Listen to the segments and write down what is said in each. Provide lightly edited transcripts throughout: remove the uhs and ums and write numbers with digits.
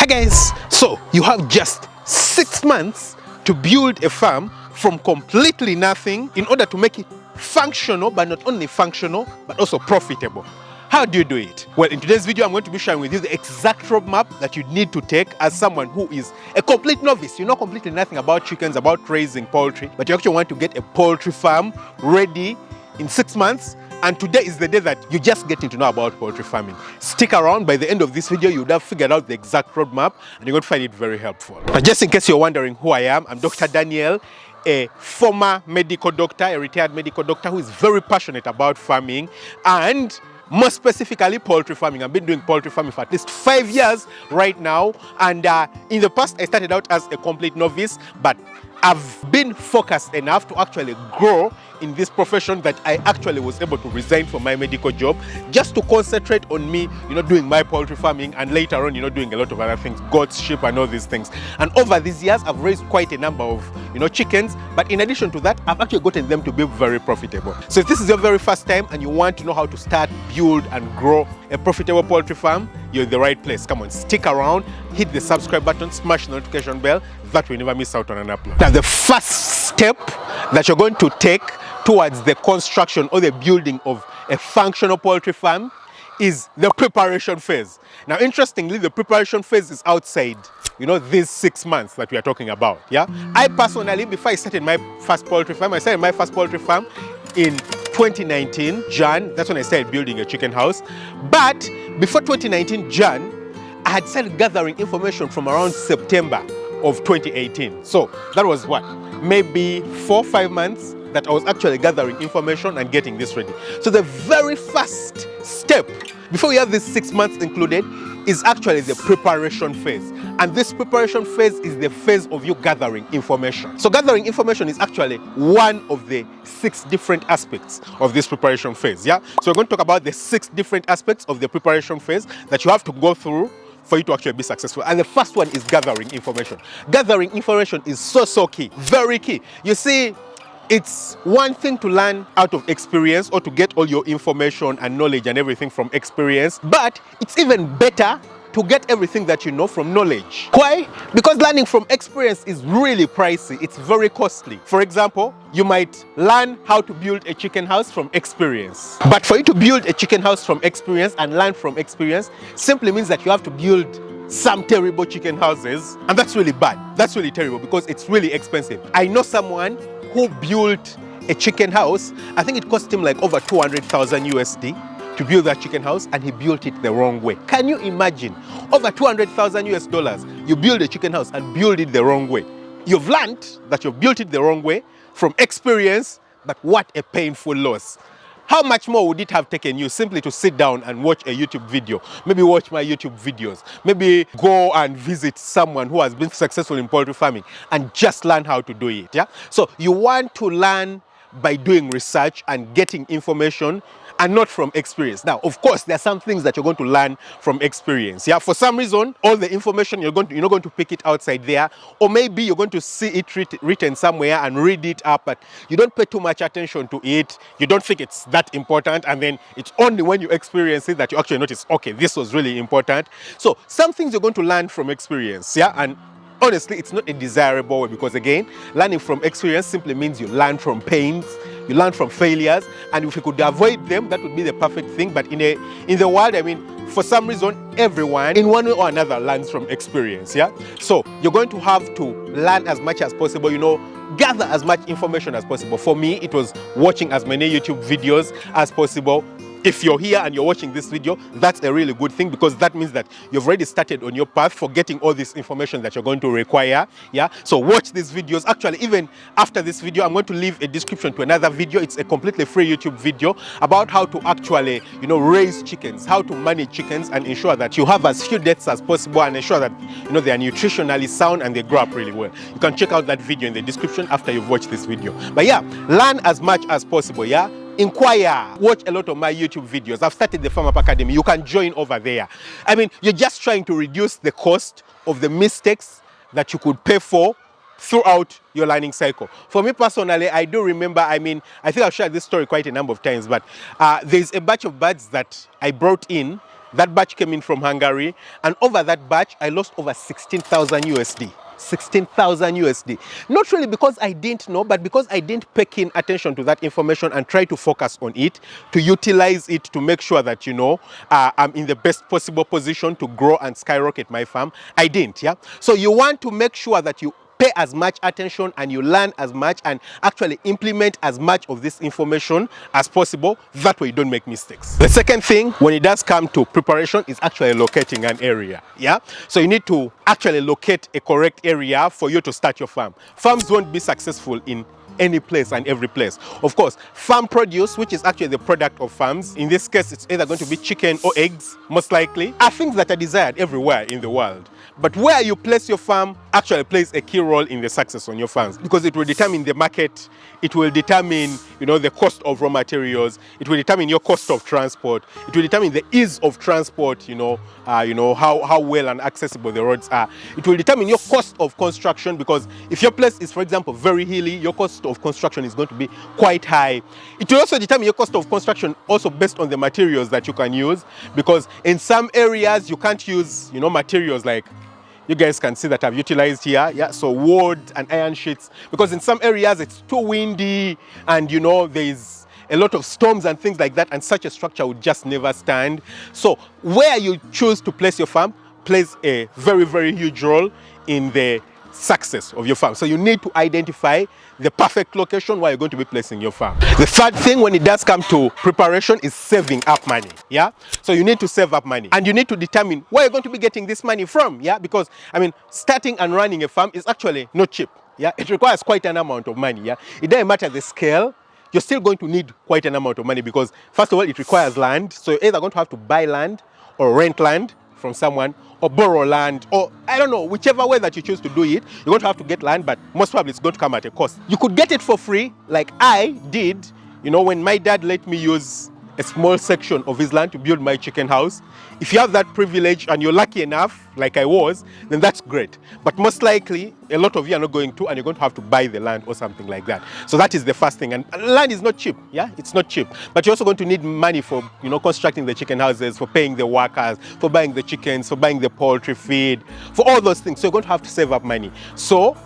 guys, so you have just 6 months to build a farm from completely nothing in order to make it functional, but not only functional, but also profitable. How do you do it? Well, in today's video, I'm going to be sharing with you the exact roadmap that you need to take as someone who is a complete novice. You know completely nothing about chickens, about raising poultry, but you actually want to get a poultry farm ready in 6 months. And today is the day that you're just getting to know about poultry farming. Stick around. By the end of this video, you would have figured out the exact roadmap and you're going to find it very helpful. Now, just in case you're wondering who I am, I'm Dr. Daniel, a former medical doctor, a retired medical doctor who is very passionate about farming and more specifically poultry farming. I've been doing poultry farming for at least 5 years right now. And in the past, I started out as a complete novice, but I've been focused enough to actually grow in this profession that I actually was able to resign from my medical job just to concentrate on me, doing my poultry farming and later on, doing a lot of other things, goats, sheep and all these things. And over these years, I've raised quite a number of, chickens. But in addition to that, I've actually gotten them to be very profitable. So if this is your very first time and you want to know how to start, build and grow a profitable poultry farm, you're in the right place. Come on, stick around, hit the subscribe button, smash the notification bell, that way you never miss out on an upload. Now, the first step that you're going to take towards the construction or the building of a functional poultry farm is the preparation phase. Now, interestingly, the preparation phase is outside, these 6 months that we are talking about, yeah? I personally, before I started my first poultry farm, I started my first poultry farm in 2019, Jan. That's when I started building a chicken house. But before 2019, Jan, I had started gathering information from around September of 2018. So that was what? Maybe 4 or 5 months that I was actually gathering information and getting this ready. So the very first step, before you have these 6 months included, is actually the preparation phase. And this preparation phase is the phase of you gathering information. So gathering information is actually one of the 6 different aspects of this preparation phase, yeah? So we're going to talk about the 6 different aspects of the preparation phase that you have to go through for you to actually be successful. And the first one is gathering information. Gathering information is so key, very key. You see, it's one thing to learn out of experience or to get all your information and knowledge and everything from experience, but it's even better to get everything that you know from knowledge. Why? Because learning from experience is really pricey. It's very costly. For example, you might learn how to build a chicken house from experience. But for you to build a chicken house from experience and learn from experience simply means that you have to build some terrible chicken houses, and that's really bad. That's really terrible because it's really expensive. I know someone who built a chicken house. I think it cost him like over 200,000 USD to build that chicken house, and he built it the wrong way. Can you imagine? Over 200,000 US dollars, you build a chicken house and build it the wrong way. You've learned that you've built it the wrong way from experience, but what a painful loss. How much more would it have taken you simply to sit down and watch a YouTube video? Maybe watch my YouTube videos. Maybe go and visit someone who has been successful in poultry farming and just learn how to do it, yeah? So you want to learn by doing research and getting information and not from experience. Now, of course, there are some things that you're going to learn from experience. Yeah, for some reason, all the information you're not going to pick it outside there, or maybe you're going to see it written somewhere and read it up, but you don't pay too much attention to it. You don't think it's that important, and then it's only when you experience it that you actually notice, okay, this was really important. So some things you're going to learn from experience, yeah, and honestly, it's not a desirable way because, again, learning from experience simply means you learn from pains, you learn from failures, and if you could avoid them, that would be the perfect thing. But in the world, I mean, for some reason, everyone in one way or another learns from experience, yeah? So you're going to have to learn as much as possible, gather as much information as possible. For me, it was watching as many YouTube videos as possible. If you're here and you're watching this video, that's a really good thing because that means that you've already started on your path for getting all this information that you're going to require, yeah? So watch these videos. Actually, even after this video, I'm going to leave a description to another video. It's a completely free YouTube video about how to actually, raise chickens, how to manage chickens and ensure that you have as few deaths as possible and ensure that, they are nutritionally sound and they grow up really well. You can check out that video in the description after you've watched this video. But yeah, learn as much as possible, yeah? Inquire, watch a lot of my YouTube videos. I've started the Farm Up Academy. You can join over there. I mean, you're just trying to reduce the cost of the mistakes that you could pay for throughout your learning cycle. For me personally, I do remember, I think I've shared this story quite a number of times, but there's a batch of birds that I brought in That batch came in from Hungary, and over that batch, I lost over 16,000 USD. 16,000 USD. Not really because I didn't know, but because I didn't pay keen attention to that information and try to focus on it, to utilize it to make sure that, I'm in the best possible position to grow and skyrocket my farm. I didn't, yeah? So you want to make sure that you pay as much attention and you learn as much and actually implement as much of this information as possible. That way you don't make mistakes. The second thing when it does come to preparation is actually locating an area. Yeah, so you need to actually locate a correct area for you to start your farm. Farms won't be successful in any place and every place. Of course, farm produce, which is actually the product of farms, in this case it's either going to be chicken or eggs, most likely, are things that are desired everywhere in the world. But where you place your farm actually plays a key role in the success on your farms, because it will determine the market, it will determine, the cost of raw materials, it will determine your cost of transport, it will determine the ease of transport, how well and accessible the roads are. It will determine your cost of construction, because if your place is, for example, very hilly, your cost of construction is going to be quite high. It will also determine your cost of construction also based on the materials that you can use, because in some areas you can't use, materials like you guys can see that I've utilized here, yeah, so wood and iron sheets, because in some areas it's too windy and there's a lot of storms and things like that, and such a structure would just never stand. So where you choose to place your farm plays a very, very huge role in the success of your farm. So you need to identify the perfect location where you're going to be placing your farm. The third thing when it does come to preparation is saving up money. Yeah, so you need to save up money, and you need to determine where you're going to be getting this money from. Yeah, because starting and running a farm is actually not cheap. Yeah, it requires quite an amount of money. Yeah, it doesn't matter the scale, you're still going to need quite an amount of money, because first of all it requires land. So you're either going to have to buy land or rent land from someone, or borrow land, or I don't know, whichever way that you choose to do it, you're going to have to get land, but most probably it's going to come at a cost. You could get it for free, like I did, when my dad let me use a small section of his land to build my chicken house. If you have that privilege and you're lucky enough, like I was, then that's great. But most likely, a lot of you are not going to, and you're going to have to buy the land or something like that. So that is the first thing. And land is not cheap, yeah? It's not cheap. But you're also going to need money for, constructing the chicken houses, for paying the workers, for buying the chickens, for buying the poultry feed, for all those things. So you're going to have to save up money. So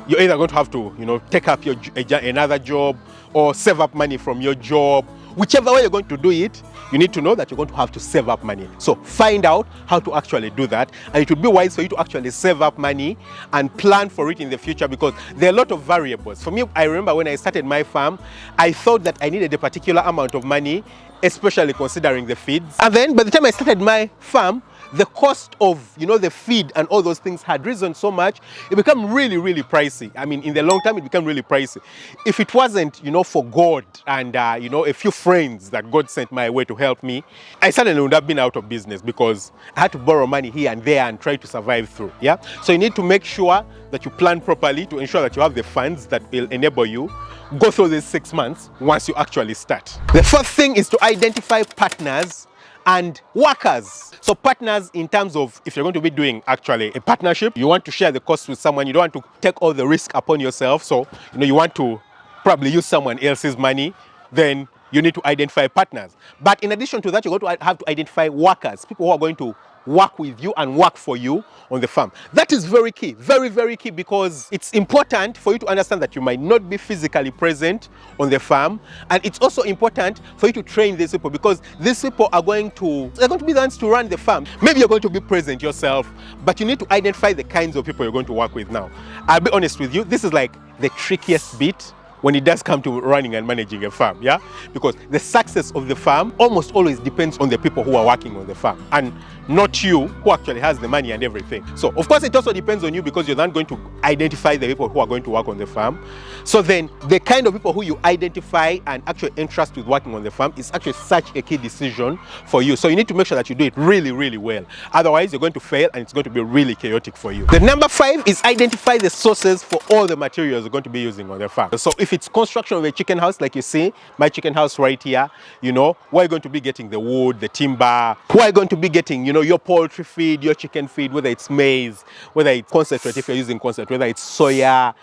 you're either going to have to, take up another job, or save up money from your job. Whichever way you're going to do it, you need to know that you're going to have to save up money. So find out how to actually do that, and it would be wise for you to actually save up money and plan for it in the future, because there are a lot of variables. For me, I remember when I started my farm, I thought that I needed a particular amount of money, especially considering the feeds. And then by the time I started my farm, the cost of, the feed and all those things had risen so much, it became really, really pricey. In the long term, it became really pricey. If it wasn't, for God and, a few friends that God sent my way to help me, I suddenly would have been out of business, because I had to borrow money here and there and try to survive through, yeah? So you need to make sure that you plan properly to ensure that you have the funds that will enable you go through these 6 months once you actually start. The first thing is to identify partners and workers. So partners in terms of, if you're going to be doing actually a partnership, you want to share the cost with someone. You don't want to take all the risk upon yourself. So, you want to probably use someone else's money. Then you need to identify partners. But in addition to that, you're going to have to identify workers, people who are going to work with you and work for you on the farm. That is very key, very, very key, because it's important for you to understand that you might not be physically present on the farm, and it's also important for you to train these people, because these people are going to be the ones to run the farm. Maybe you're going to be present yourself, but you need to identify the kinds of people you're going to work with. Now, I'll be honest with you, this is like the trickiest bit when it does come to running and managing a farm, yeah? Because the success of the farm almost always depends on the people who are working on the farm, and not you who actually has the money and everything. So of course it also depends on you, because you're then going to identify the people who are going to work on the farm. So then the kind of people who you identify and actually entrust with working on the farm is actually such a key decision for you. So you need to make sure that you do it really, really well. Otherwise you're going to fail, and it's going to be really chaotic for you. The number 5 is identify the sources for all the materials you're going to be using on the farm. So if it's construction of a chicken house, like you see my chicken house right here, where you're going to be getting the wood, the timber, where you're going to be getting, your poultry feed, your chicken feed, whether it's maize, whether it's concentrate, if you're using concentrate, whether it's soya.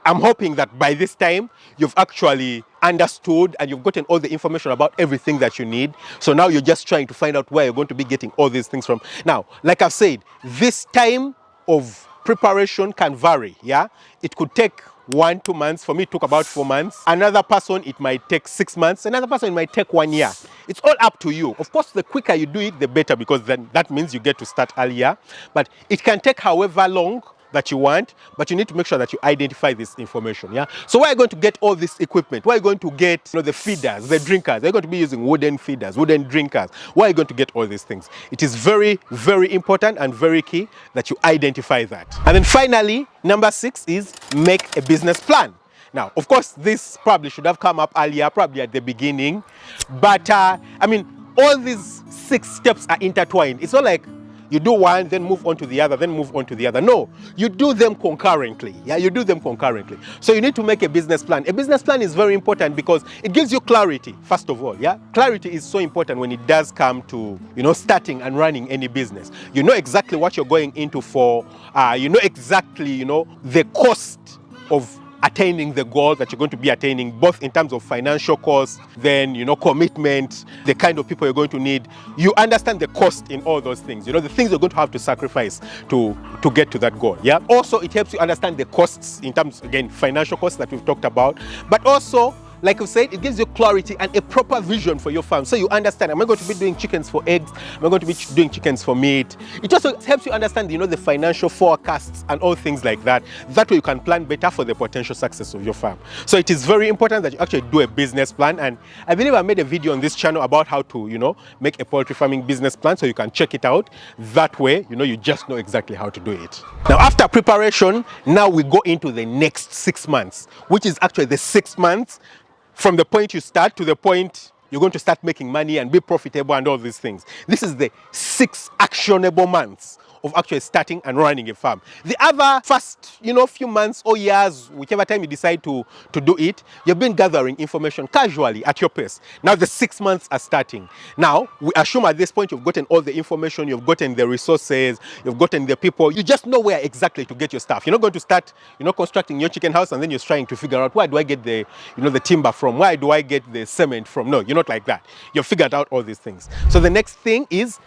I'm hoping that by this time you've actually understood and you've gotten all the information about everything that you need. So now you're just trying to find out where you're going to be getting all these things from. Now, like I've said, this time of preparation can vary. Yeah, it could take 1-2 months. For me, it took about 4 months. Another person, it might take 6 months. Another person, it might take 1 year. It's all up to you. Of course, the quicker you do it, the better, because then that means you get to start earlier. But it can take however long that you want, but you need to make sure that you identify this information. Yeah, so where are you going to get all this equipment? Where are you going to get, the feeders, the drinkers? Are you going to be using wooden feeders, wooden drinkers? Where are you going to get all these things? It is very, very important and very key that you identify that. And then finally, number 6 is make a business plan. Now, of course, this probably should have come up earlier, probably at the beginning, but I mean, all these 6 steps are intertwined. It's not like you do one, then move on to the other, then move on to the other. No, you do them concurrently. Yeah, you do them concurrently. So you need to make a business plan. A business plan is very important because it gives you clarity, first of all. Yeah, clarity is so important when it does come to, starting and running any business. You know exactly what you're going into for. You know exactly, the cost of attaining the goal that you're going to be attaining, both in terms of financial cost, then, commitment, the kind of people you're going to need. You understand the cost in all those things, the things you're going to have to sacrifice to get to that goal. Yeah. Also, it helps you understand the costs in terms, again, financial costs that we've talked about, but also, like we said, it gives you clarity and a proper vision for your farm. So you understand, am I going to be doing chickens for eggs? Am I going to be doing chickens for meat? It also helps you understand, the financial forecasts and all things like that. That way you can plan better for the potential success of your farm. So it is very important that you actually do a business plan. And I believe I made a video on this channel about how to, make a poultry farming business plan. So you can check it out. That way, you just know exactly how to do it. Now, after preparation, now we go into the next 6 months, which is actually the 6 months from the point you start to the point you're going to start making money and be profitable and all these things. This is the 6 actionable months of actually starting and running a farm. The other first, few months or years, whichever time you decide to do it, you've been gathering information casually at your pace. Now the 6 months are starting. Now, we assume at this point you've gotten all the information, you've gotten the resources, you've gotten the people, you just know where exactly to get your stuff. You're not going to start, constructing your chicken house and then you're trying to figure out where do I get the, the timber from, where do I get the cement from? No, you're not like that. You've figured out all these things. So the next thing is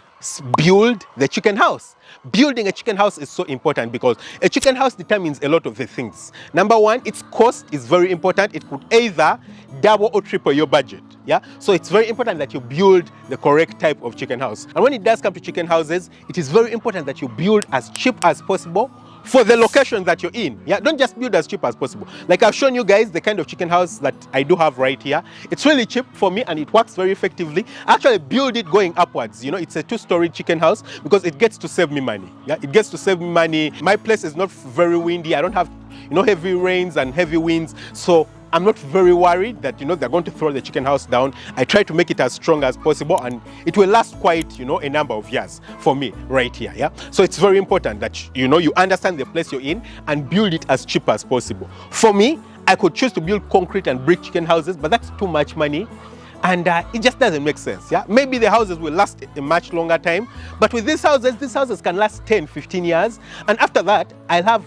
build the chicken house. Building a chicken house is so important because a chicken house determines a lot of the things. Number 1, its cost is very important. It could either double or triple your budget. Yeah, so it's very important that you build the correct type of chicken house. And when it does come to chicken houses, it is very important that you build as cheap as possible for the location that you're in. Yeah, don't just build as cheap as possible. Like I've shown you guys the kind of chicken house that I do have right here. It's really cheap for me and it works very effectively. I actually build it going upwards. It's a 2-story chicken house because it gets to save me money. Yeah, it gets to save me money. My place is not very windy. I don't have, heavy rains and heavy winds. So I'm not very worried that, they're going to throw the chicken house down. I try to make it as strong as possible and it will last quite, a number of years for me right here. Yeah. So it's very important that, you understand the place you're in and build it as cheap as possible. For me, I could choose to build concrete and brick chicken houses, but that's too much money. And it just doesn't make sense. Yeah, maybe the houses will last a much longer time, but with these houses can last 10-15 years. And after that, I'll have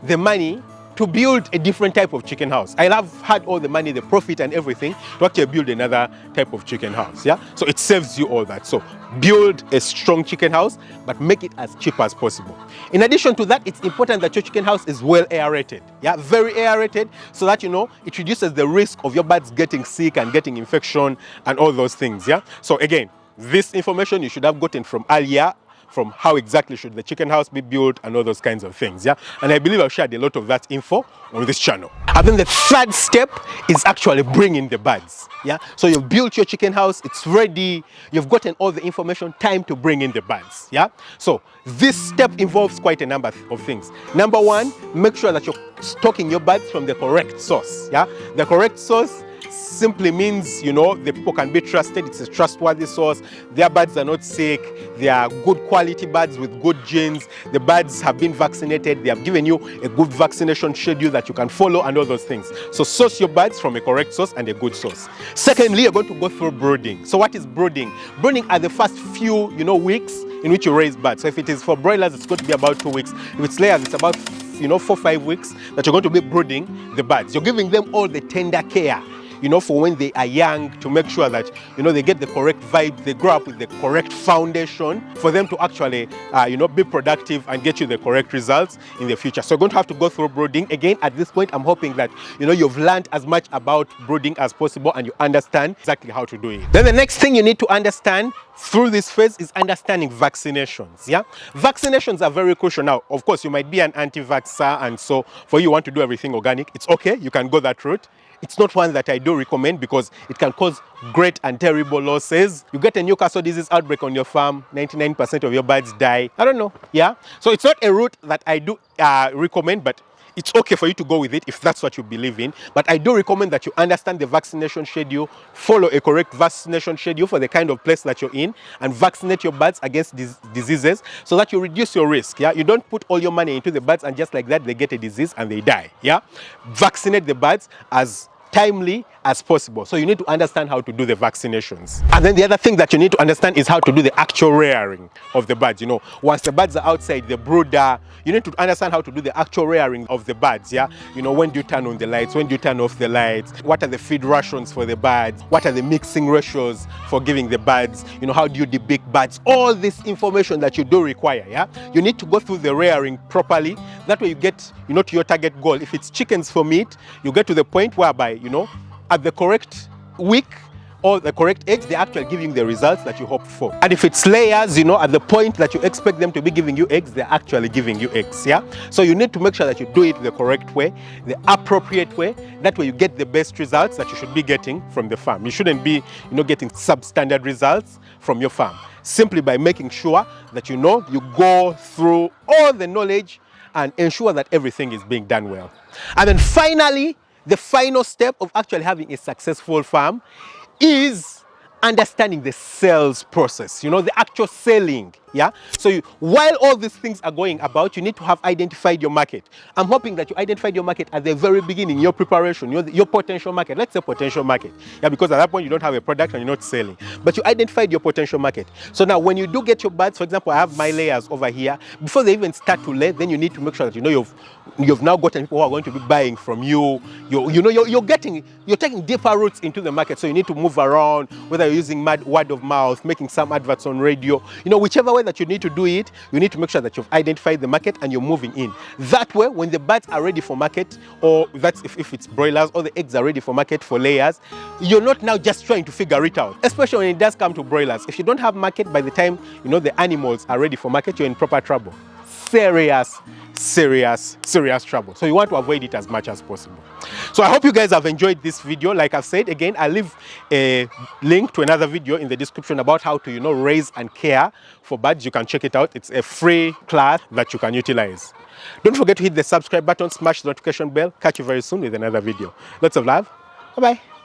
the money to build a different type of chicken house. I'll have had all the money, the profit and everything to actually build another type of chicken house. Yeah, so it saves you all that. So build a strong chicken house, but make it as cheap as possible. In addition to that, it's important that your chicken house is well aerated. Yeah, very aerated, so that it reduces the risk of your birds getting sick and getting infection and all those things. Yeah, so again, this information you should have gotten from earlier, from how exactly should the chicken house be built and all those kinds of things. Yeah, and I believe I've shared a lot of that info on this channel. And then the third step is actually bringing the birds. Yeah, so you've built your chicken house, it's ready, you've gotten all the information, time to bring in the birds. Yeah, so this step involves quite a number of things. Number 1, make sure that you're stocking your birds from the correct source. Yeah, the correct source simply means, the people can be trusted. It's a trustworthy source. Their birds are not sick. They are good quality birds with good genes. The birds have been vaccinated. They have given you a good vaccination schedule that you can follow and all those things. So source your birds from a correct source and a good source. Secondly, you're going to go through brooding. So what is brooding? Brooding are the first few, weeks in which you raise birds. So if it is for broilers, it's going to be about 2 weeks. If it's layers, it's about 4-5 weeks that you're going to be brooding the birds. You're giving them all the tender care. you know, for when they are young, to make sure that, you know, they get the correct vibe, they grow up with the correct foundation for them to actually, you know, be productive and get you the correct results in the future. So you're going to have to go through brooding. Again, at this point, I'm hoping that, you know, you've learned as much about brooding as possible and you understand exactly how to do it. Then the next thing you need to understand through this phase is understanding vaccinations. Yeah, vaccinations are very crucial. Now, of course, you might be an anti-vaxxer, and so for you want to do everything organic, it's okay, you can go that route. It's not one that I do recommend because it can cause great and terrible losses. You get a Newcastle disease outbreak on your farm, 99% of your birds die. I don't know, yeah? So it's not a route that I do recommend, but it's okay for you to go with it if that's what you believe in. But I do recommend that you understand the vaccination schedule, follow a correct vaccination schedule for the kind of place that you're in, and vaccinate your birds against these diseases so that you reduce your risk. Yeah, you don't put all your money into the birds and just like that they get a disease and they die. Yeah, vaccinate the birds as timely as possible. So you need to understand how to do the vaccinations. And then the other thing that you need to understand is how to do the actual rearing of the birds. You know, once the birds are outside the brooder, you need to understand how to do the actual rearing of the birds. Yeah, you know, when do you turn on the lights, when do you turn off the lights, what are the feed rations for the birds, what are the mixing ratios for giving the birds, you know, how do you debeak birds, all this information that you do require. Yeah, you need to go through the rearing properly. That way you get, you know, to your target goal. If it's chickens for meat, you get to the point whereby, you know, at the correct week or the correct eggs, they're actually giving the results that you hoped for. And if it's layers, you know, at the point that you expect them to be giving you eggs, they're actually giving you eggs. Yeah, so you need to make sure that you do it the correct way, the appropriate way. That way you get the best results that you should be getting from the farm. You shouldn't be, you know, getting substandard results from your farm, simply by making sure that, you know, you go through all the knowledge and ensure that everything is being done well. And then finally, the final step of actually having a successful farm is understanding the sales process, you know, the actual selling. Yeah, so while all these things are going about, you need to have identified your market. I'm hoping that you identified your market at the very beginning, your preparation, your potential market. Let's say potential market. Yeah, because at that point you don't have a product and you're not selling, but you identified your potential market. So now when you do get your birds, for example, I have my layers over here, before they even start to lay, then you need to make sure that, you know, you've now gotten people who are going to be buying from you. You're taking deeper roots into the market. So you need to move around, whether you're using word of mouth, making some adverts on radio, you know, whichever way that you need to do it, you need to make sure that you've identified the market and you're moving in. That way, when the birds are ready for market, or that's if it's broilers, or the eggs are ready for market for layers, you're not now just trying to figure it out. Especially when it does come to broilers. If you don't have market by the time, you know, the animals are ready for market, you're in proper trouble. Serious trouble. So you want to avoid it as much as possible. So I hope you guys have enjoyed this video. Like I've said, again, I'll leave a link to another video in the description about how to, you know, raise and care for birds. You can check it out. It's a free class that you can utilize. Don't forget to hit the subscribe button, smash the notification bell. Catch you very soon with another video. Lots of love. Bye-bye.